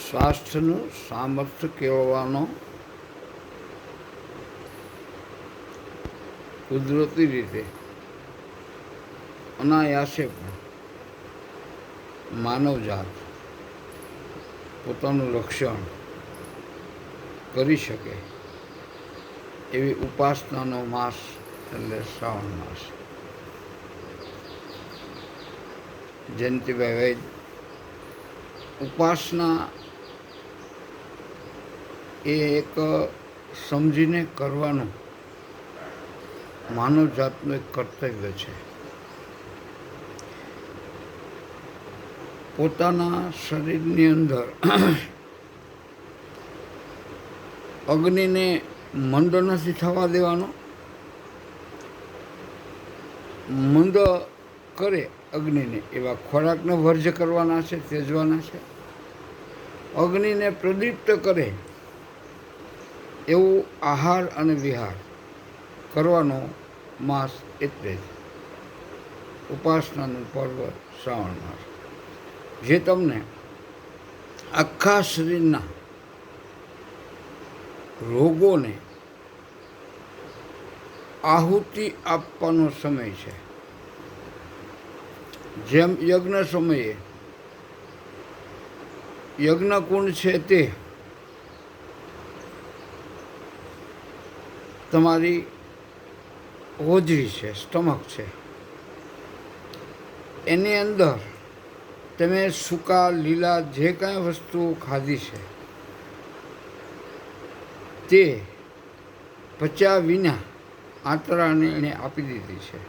સ્વાસ્થ્યનું સામર્થ્ય કેળવવાનો કુદરતી રીતે અનાયાસે પણ માનવજાત પોતાનું રક્ષણ કરી શકે એવી ઉપાસનાનો માસ એટલે શ્રાવણ માસ. જયંતિભાઈ વૈદ, ઉપાસના એ એક સમજીને કરવાનું માનવજાતનું એક કર્તવ્ય છે. પોતાના શરીરની અંદર અગ્નિને મંદ નથી થવા દેવાનો. મંદ કરે અગ્નિને એવા ખોરાકને વર્જ કરવાના છે, ત્યજવાના છે. અગ્નિને પ્રદીપ્ત કરે એવું આહાર અને વિહાર કરવાનો માસ એટલે જ ઉપાસનાનું પર્વ શ્રાવણ માસ, જે તમને આખા શરીરના રોગોને આહુતિ આપવાનો સમય છે. જેમ યજ્ઞ સમયે યજ્ઞકુંડ છે તે તમારી હોજરી છે, સ્ટમક છે, એની અંદર તમે સૂકા લીલા જે કાંઈ વસ્તુઓ ખાધી છે તે પચ્યા વિના આંતરડાને એણે આપી દીધી છે.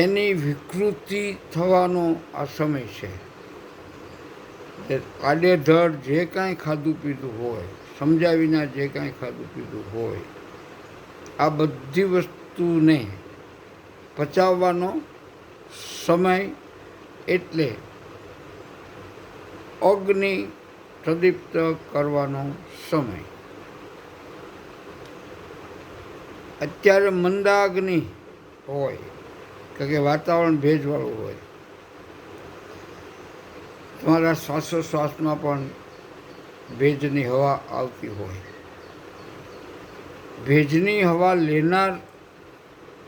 એની વિકૃતિ થવાનો આ સમય છે. આડેધડ જે કાંઈ ખાધું પીધું હોય, સમજ્યા વિના જે કાંઈ ખાધું પીધું હોય, આ બધી વસ્તુને પચાવવાનો સમય એટલે અગ્નિ પ્રદીપ્ત કરવાનો સમય. અત્યારે મંદાગ્નિ હોય કે વાતાવરણ ભેજવાળું હોય, તમારા શ્વાસોશ્વાસમાં પણ ભેજની હવા આવતી હોય. ભેજની હવા લેનાર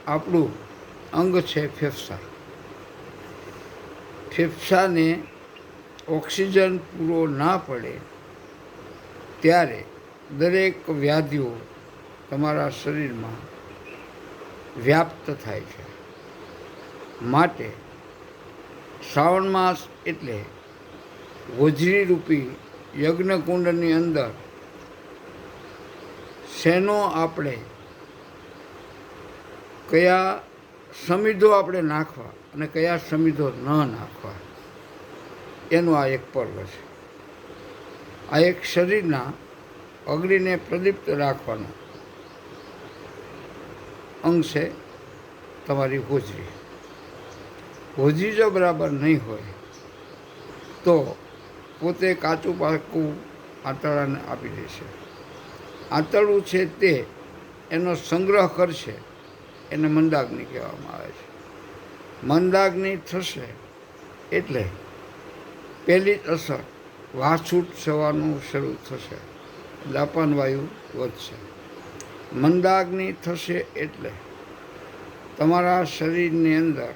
આપણું અંગ છે ફેફસા. ફેફસાને ઓક્સિજન પૂરો ના પડે ત્યારે દરેક વ્યાધિઓ તમારા શરીરમાં વ્યાપ્ત થાય છે. માટે શ્રાવણ માસ એટલે હોજરી રૂપી યજ્ઞકુંડની અંદર શેનો આપણે કયા સમિધો આપણે નાખવા અને કયા સમિધો ન નાખવા, એનું આ એક પર્વ છે. આ એક શરીરના અગ્નિને પ્રદીપ્ત રાખવાનો અંગ છે તમારી હોજરી. હોજરી જો બરાબર નહીં હોય તો પોતે કાચું પાકું આંતરડાને આપી દેશે. આંતરડું છે તે એનો સંગ્રહ કરશે, એને મંદાગ્નિ કહેવામાં આવે છે. મંદાગ્નિ થશે એટલે પહેલી જ અસર વાછૂટ થવાનું શરૂ થશે, એટલે અપાનવાયુ વધશે. મંદાગ્નિ થશે એટલે તમારા શરીરની અંદર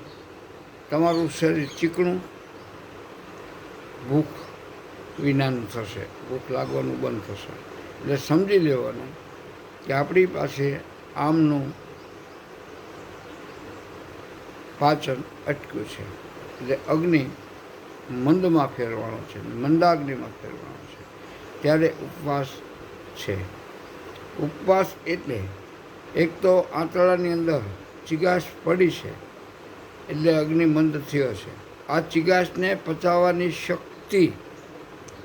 તમારું શરીર ચીકણું, ભૂખ વિનાનું થશે, ભૂખ લાગવાનું બંધ થશે. એટલે સમજી લેવાનું કે આપણી પાસે આમનું પાચન અટક્યું છે. એટલે અગ્નિ મંદમાં ફેરવાનો છે, મંદાગ્નિમાં ફેરવાનો છે. ત્યારે ઉપવાસ છે. ઉપવાસ એટલે એક તો આંતરડાની અંદર ચિગાસ પડી છે એટલે અગ્નિ મંદ થયો છે. આ ચિગાસને પચાવવાની શક્તિ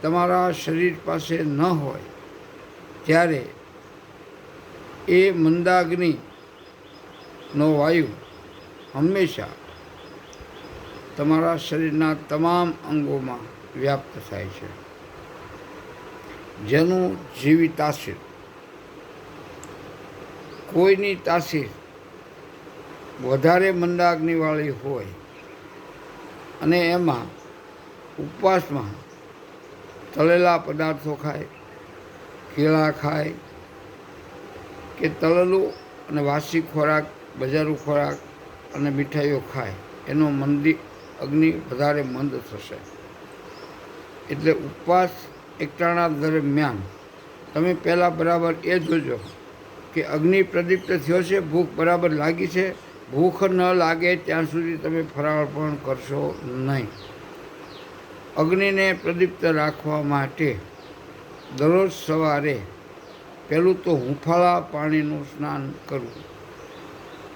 તમારા શરીર પાસે ન હોય ત્યારે એ મંદાગ્નિનો વાયુ હંમેશા તમારા શરીરના તમામ અંગોમાં વ્યાપ્ત થાય છે. જેનું જીવી તાસીર, કોઈની તાસીર વધારે મંદાગ્નિવાળી હોય અને એમાં ઉપવાસમાં તળેલા પદાર્થો ખાય, કેળા ખાય કે તળેલું અને વાસી ખોરાક, બજારું ખોરાક અને મીઠાઈઓ ખાય, એનો અગ્નિ વધારે મંદ થશે. એટલે ઉપવાસ એકટાણા દરમિયાન તમે પહેલાં બરાબર એ જોજો કે અગ્નિ પ્રદીપ્ત થયો છે, ભૂખ બરાબર લાગી છે. ભૂખ ન લાગે ત્યાં સુધી તમે ફરાળ પણ કરશો નહીં. અગ્નિને પ્રદીપ્ત રાખવા માટે દરરોજ સવારે પહેલું તો હૂંફાળા પાણીનું સ્નાન કરવું.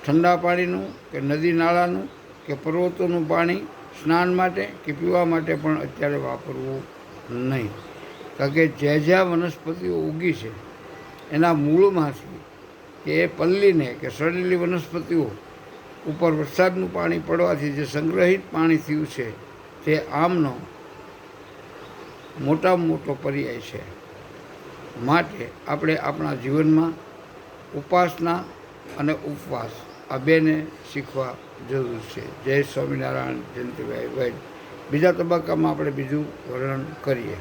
ઠંડા પાણીનું કે નદી નાળાનું કે પર્વતોનું પાણી સ્નાન માટે કે પીવા માટે પણ અત્યારે વાપરવું નહીં. કારણ કે જ્યાં વનસ્પતિઓ ઉગી છે એના મૂળમાંથી કે એ પલ્લીને કે સડેલી વનસ્પતિઓ ઉપર વરસાદનું પાણી પડવાથી જે સંગ્રહિત પાણી થયું છે તે આમનો મોટામાં મોટો પર્યાય છે. માટે આપણે આપણા જીવનમાં ઉપાસના અને ઉપવાસ આ બેને શીખવા જરૂર છે. જય સ્વામિનારાયણ. જયંતિભાઈ વૈદ. બીજા તબક્કામાં આપણે બીજું વર્ણન કરીએ.